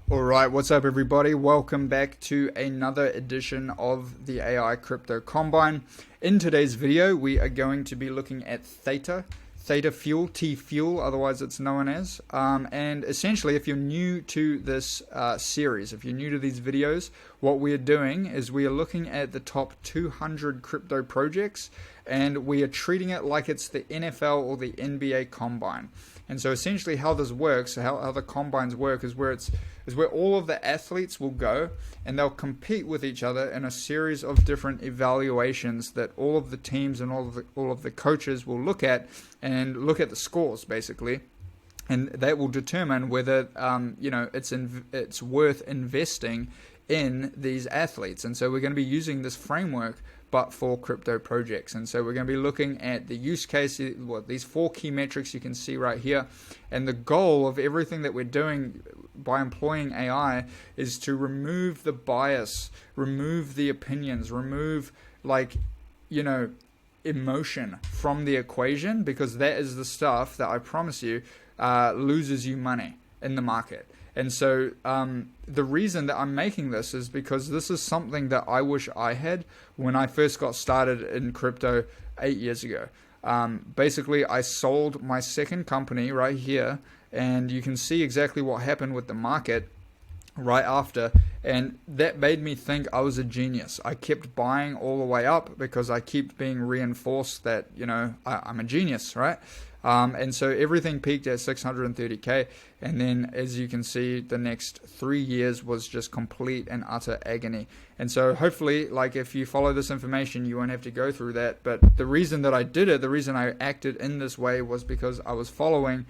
All right, what's up, everybody? Welcome back to another edition of the AI Crypto Combine. In today's video, we are going to be looking at Theta Fuel, TFUEL, otherwise it's known as. And essentially, if you're new to this series, if you're new to these videos, what we are doing is we are looking at the top 200 crypto projects, and we are treating it like it's the NFL or the NBA Combine. And so essentially how this works, how the combines work is where all of the athletes will go and they'll compete with each other in a series of different evaluations that all of the teams and all of the coaches will look at and look at the scores basically. And that will determine whether it's worth investing in these athletes. And so we're going to be using this framework but for crypto projects. And so we're going to be looking at the use case, these 4 key metrics you can see right here. And the goal of everything that we're doing by employing AI is to remove the bias, remove the opinions, remove emotion from the equation, because that is the stuff that I promise you loses you money in the market. And so the reason that I'm making this is because this is something that I wish I had when I first got started in crypto 8 years ago. Basically, I sold my second company right here, and you can see exactly what happened with the market right after, and that made me think I was a genius. I kept buying all the way up because I kept being reinforced that, I'm a genius, right? And so everything peaked at 630K, and then as you can see, the next 3 years was just complete and utter agony. And so hopefully, if you follow this information, you won't have to go through that. But the reason that I did it, the reason I acted in this way, was because I was following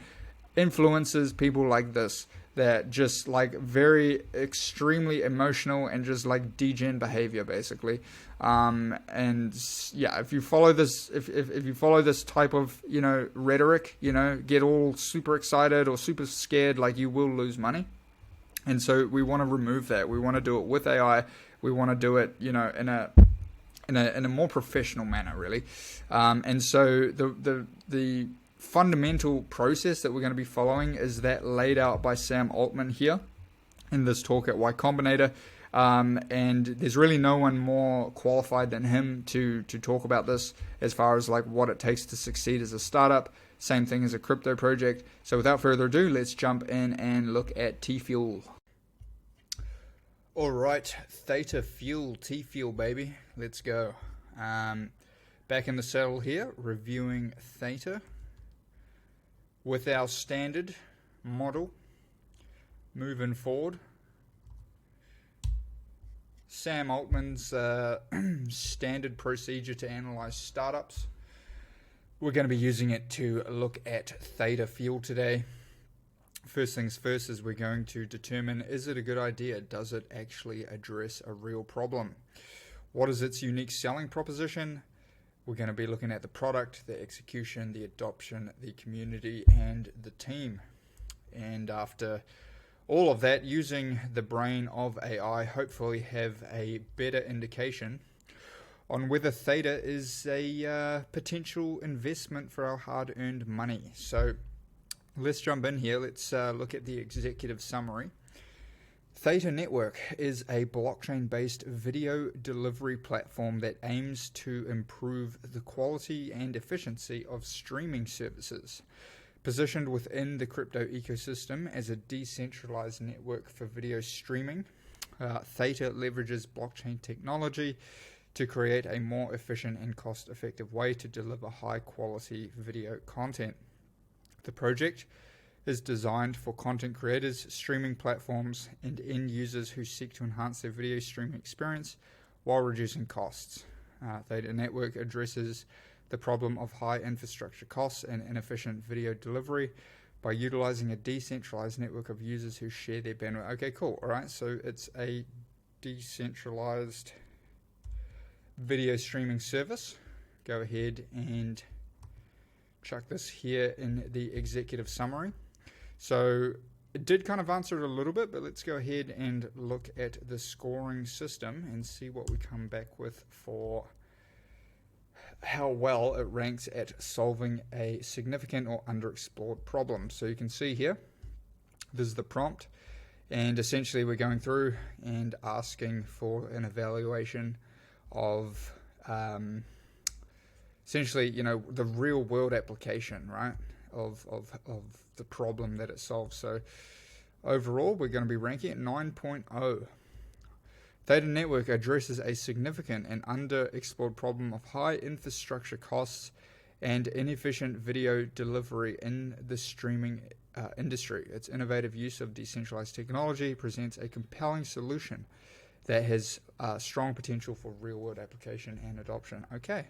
influencers, people like this, that just very extremely emotional and just degen behavior basically. And yeah, if you follow this, if you follow this type of rhetoric, get all super excited or super scared, you will lose money. And so we want to remove that. We want to do it with AI. We want to do it in a more professional manner, really. And so the fundamental process that we're going to be following is that laid out by Sam Altman here in this talk at Y Combinator. And there's really no one more qualified than him to talk about this as far as what it takes to succeed as a startup. Same thing as a crypto project. So without further ado, let's jump in and look at TFUEL. All right, Theta Fuel, TFUEL, baby. Let's go. Back in the saddle here, reviewing Theta with our standard model moving forward. Sam Altman's standard procedure to analyze startups. We're going to be using it to look at Theta Fuel today. First things first is we're going to determine, is it a good idea? Does it actually address a real problem? What is its unique selling proposition? We're going to be looking at the product, the execution, the adoption, the community, and the team. And after all of that, using the brain of AI, hopefully have a better indication on whether Theta is a potential investment for our hard-earned money. So let's jump in here. Let's look at the executive summary. Theta Network is a blockchain-based video delivery platform that aims to improve the quality and efficiency of streaming services. Positioned within the crypto ecosystem as a decentralized network for video streaming, Theta leverages blockchain technology to create a more efficient and cost-effective way to deliver high-quality video content. The project is designed for content creators, streaming platforms, and end users who seek to enhance their video streaming experience while reducing costs. Theta Network addresses the problem of high infrastructure costs and inefficient video delivery by utilizing a decentralized network of users who share their bandwidth. Okay, cool. All right, so it's a decentralized video streaming service. Go ahead and chuck this here in the executive summary. So it did kind of answer it a little bit, but let's go ahead and look at the scoring system and see what we come back with for how well it ranks at solving a significant or underexplored problem. So you can see here, this is the prompt. And essentially we're going through and asking for an evaluation of essentially, the real world application, right, of the problem that it solves. So overall, we're going to be ranking at 9.0. Theta Network addresses a significant and underexplored problem of high infrastructure costs and inefficient video delivery in the streaming industry. Its innovative use of decentralized technology presents a compelling solution that has strong potential for real-world application and adoption. Okay.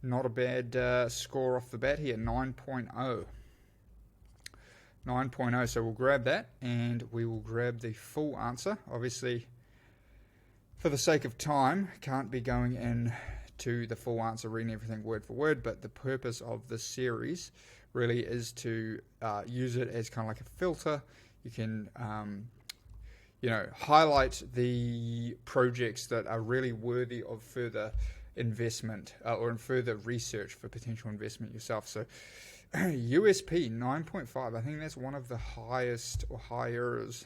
Not a bad score off the bat here, 9.0. 9.0, so we'll grab that and we will grab the full answer. Obviously, for the sake of time, can't be going into the full answer, reading everything word for word, but the purpose of this series really is to use it as kind of like a filter. You can highlight the projects that are really worthy of further investment or in further research for potential investment yourself. So USP 9.5, I think that's one of the highest or highest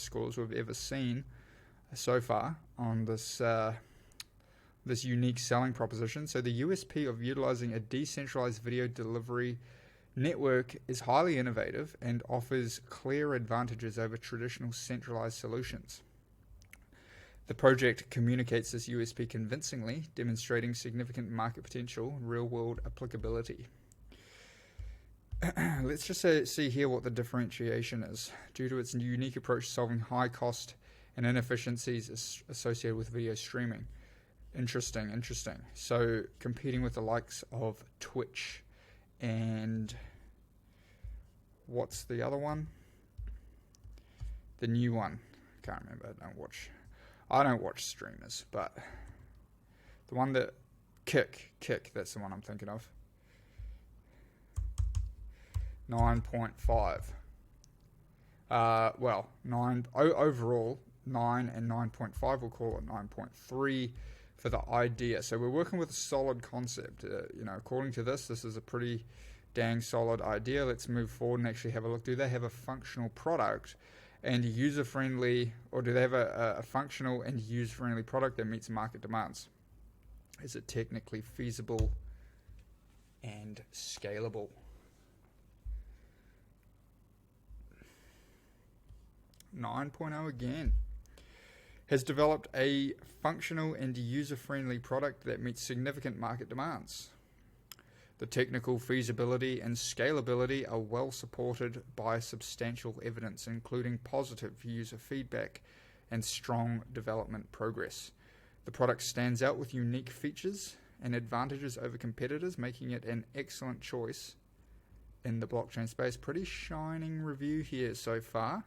scores we've ever seen so far on this this unique selling proposition. So the USP of utilizing a decentralized video delivery network is highly innovative and offers clear advantages over traditional centralized solutions. The project communicates this USP convincingly, demonstrating significant market potential and real-world applicability. Let's just see here what the differentiation is. Due to its unique approach to solving high cost and inefficiencies associated with video streaming. Interesting. So competing with the likes of Twitch and what's the other one? The new one. Can't remember. I don't watch streamers, but the one that Kick, that's the one I'm thinking of. 9.5. Overall 9 and 9.5. We'll call it 9.3 for the idea. So we're working with a solid concept. According to this is a pretty dang solid idea. Let's move forward and actually have a look. Do they have a functional product and user-friendly, or do they have a functional and user-friendly product that meets market demands? Is it technically feasible and scalable? .0 again. Has developed a functional and user-friendly product that meets significant market demands. The technical feasibility and scalability are well supported by substantial evidence, including positive user feedback and strong development progress. The product stands out with unique features and advantages over competitors, making it an excellent choice in the blockchain space. Pretty shining review here so far.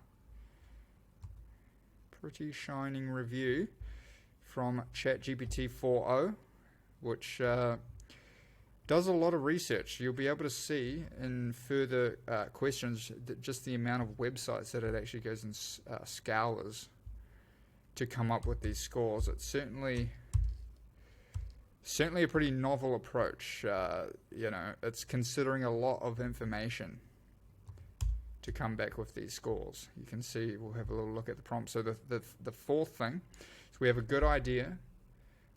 Pretty shining review from ChatGPT 4.0, which does a lot of research. You'll be able to see in further questions just the amount of websites that it actually goes and scours to come up with these scores. It's certainly a pretty novel approach. It's considering a lot of information to come back with these scores. You can see, we'll have a little look at the prompt. So the fourth thing is we have a good idea,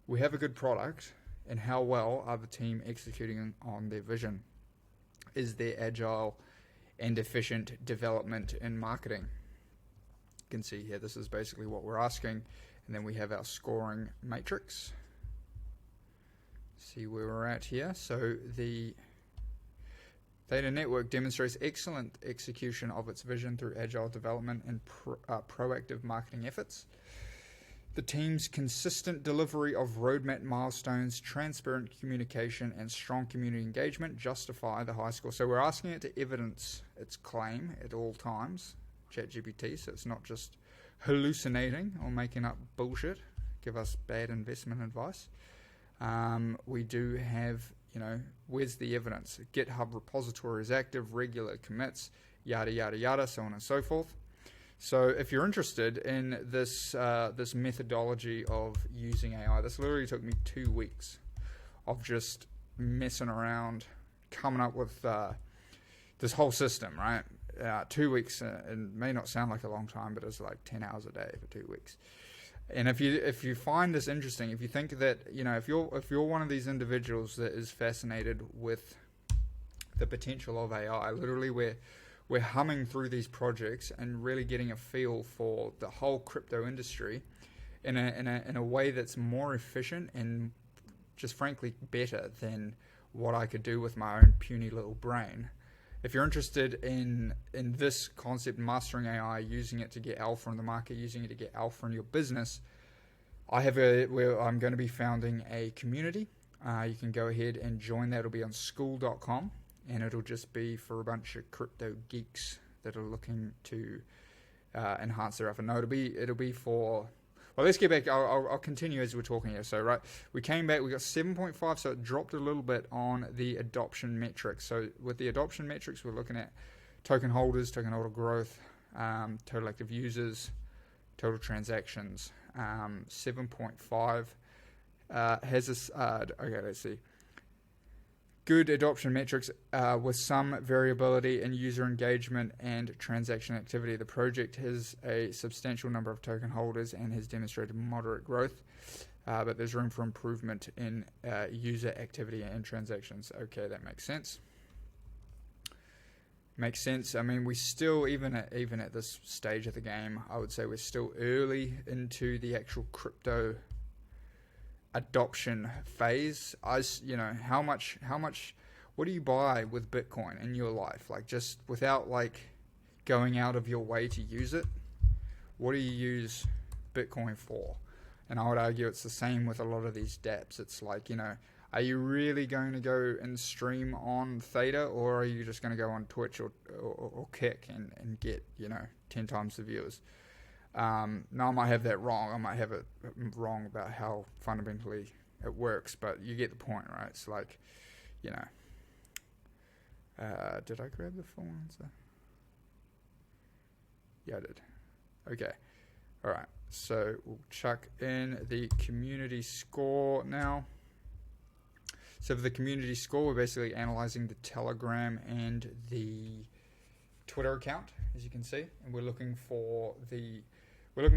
we have a good product, and how well are the team executing on their vision? Is there agile and efficient development and marketing? You can see here, this is basically what we're asking. And then we have our scoring matrix. See where we're at here. So the Theta Network demonstrates excellent execution of its vision through agile development and proactive marketing efforts. The team's consistent delivery of roadmap milestones, transparent communication, and strong community engagement justify the high score. So we're asking it to evidence its claim at all times, ChatGPT, so it's not just hallucinating or making up bullshit, give us bad investment advice. We do have, where's the evidence? GitHub repository is active, regular commits, yada, yada, yada, so on and so forth. So if you're interested in this this methodology of using AI, this literally took me 2 weeks of just messing around, coming up with this whole system, right? 2 weeks, it may not sound like a long time, but it's like 10 hours a day for 2 weeks. And if you find this interesting, if you think that, if you're one of these individuals that is fascinated with the potential of AI, literally we're humming through these projects and really getting a feel for the whole crypto industry in a way that's more efficient and just frankly better than what I could do with my own puny little brain. If you're interested in this concept, mastering AI, using it to get alpha in the market, using it to get alpha in your business, I'm going to be founding a community. You can go ahead and join that. It'll be on school.com, and it'll just be for a bunch of crypto geeks that are looking to enhance their alpha. No, it'll be for... Well, let's get back. I'll continue as we're talking here. So, right, we came back. We got 7.5, so it dropped a little bit on the adoption metrics. So, with the adoption metrics, we're looking at token holders, token holder growth, total active users, total transactions. 7.5 has this. Okay, let's see. Good adoption metrics with some variability in user engagement and transaction activity. The project has a substantial number of token holders and has demonstrated moderate growth, but there's room for improvement in user activity and transactions. Okay, that makes sense. Makes sense. I mean, we still, even at this stage of the game, I would say we're still early into the actual crypto adoption phase. How much what do you buy with Bitcoin in your life? Like, just without like going out of your way to use it, what do you use Bitcoin for? And I would argue it's the same with a lot of these dApps. It's like, are you really going to go and stream on Theta, or are you just going to go on Twitch or Kick and get 10 times the viewers? Now, I might have that wrong. I might have it wrong about how fundamentally it works, but you get the point, right? It's like, did I grab the full answer? Yeah, I did. Okay. All right. So we'll chuck in the community score now. So for the community score, we're basically analyzing the Telegram and the Twitter account, as you can see, and we're looking for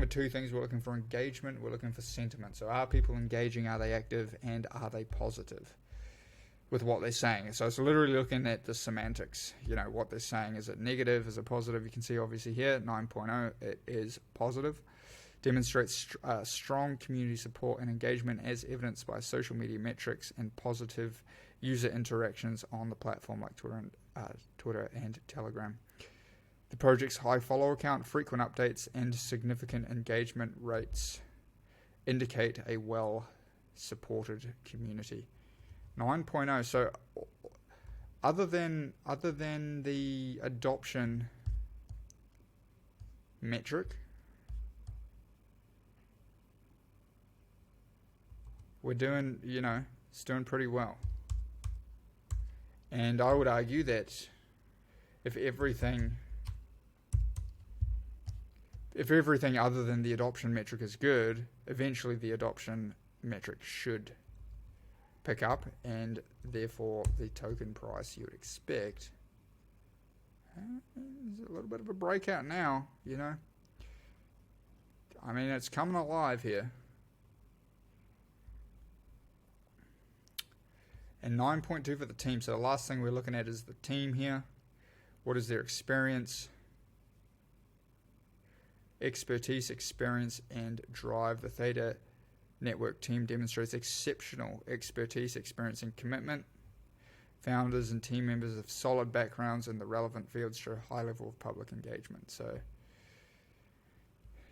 two things. We're looking for engagement. We're looking for sentiment. So are people engaging? Are they active? And are they positive with what they're saying? So it's literally looking at the semantics. What they're saying. Is it negative? Is it positive? You can see obviously here, 9.0, it is positive. Demonstrates strong community support and engagement as evidenced by social media metrics and positive user interactions on the platform like Twitter and Telegram. The project's high follower count, frequent updates, and significant engagement rates indicate a well-supported community. 9.0. So, other than the adoption metric, we're doing, it's doing pretty well. And I would argue that if everything other than the adoption metric is good, eventually the adoption metric should pick up, and therefore the token price you would expect is a little bit of a breakout now, I mean, it's coming alive here. And 9.2 for the team. So the last thing we're looking at is the team here. What is their experience? Expertise, experience, and drive. The Theta Network team demonstrates exceptional expertise, experience, and commitment. Founders and team members have solid backgrounds in the relevant fields show a high level of public engagement. So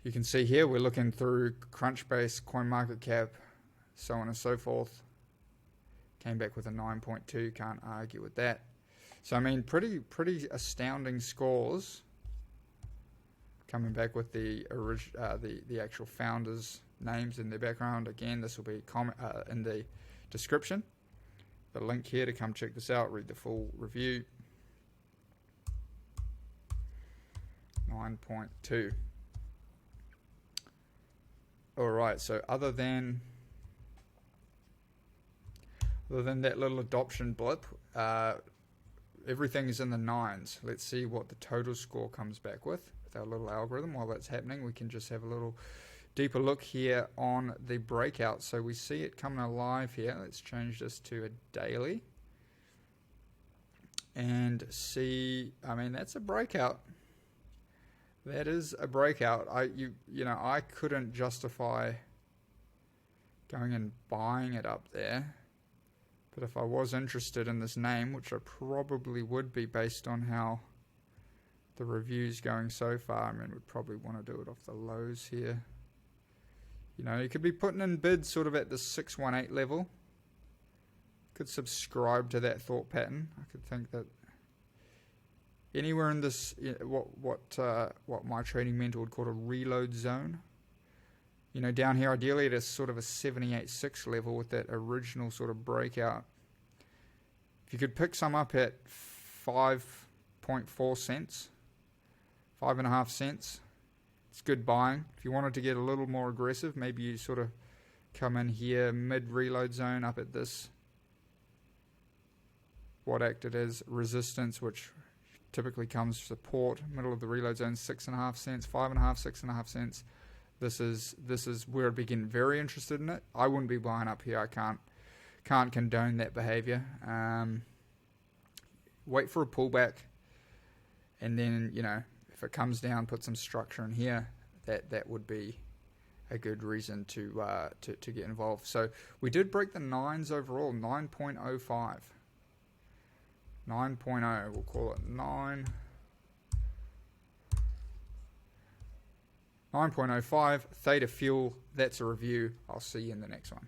you can see here we're looking through Crunchbase, CoinMarketCap, so on and so forth. Came back with a 9.2. Can't argue with that. So I mean, pretty astounding scores. Coming back with the actual founders' names in their background. Again, this will be in the description. The link here to come check this out. Read the full review. 9.2. All right. So other than that little adoption blip, everything is in the 9s. Let's see what the total score comes back with our little algorithm. While that's happening, we can just have a little deeper look here on the breakout. So we see it coming alive here. Let's change this to a daily and see. I mean, that's a breakout. That is a breakout. I couldn't justify going and buying it up there, but if I was interested in this name, which I probably would be based on how the review's going so far, I mean, we'd probably want to do it off the lows here. You could be putting in bids sort of at the 618 level. Could subscribe to that thought pattern. I could think that anywhere in this, what my trading mentor would call a reload zone. Down here, ideally at a sort of a 78.6 level with that original sort of breakout. If you could pick some up at 5.4 cents, 5.5 cents, it's good buying. If you wanted to get a little more aggressive, maybe you sort of come in here mid-reload zone up at this, what acted as resistance, which typically comes support, middle of the reload zone, 6.5 cents, 5.5, 6.5 cents. This is where I'd be getting very interested in it. I wouldn't be buying up here. I can't condone that behavior. Wait for a pullback, and then if it comes down, put some structure in here. That would be a good reason to get involved. So we did break the 9s overall, 9.05. 9.0, we'll call it 9.05, Theta Fuel. That's a review. I'll see you in the next one.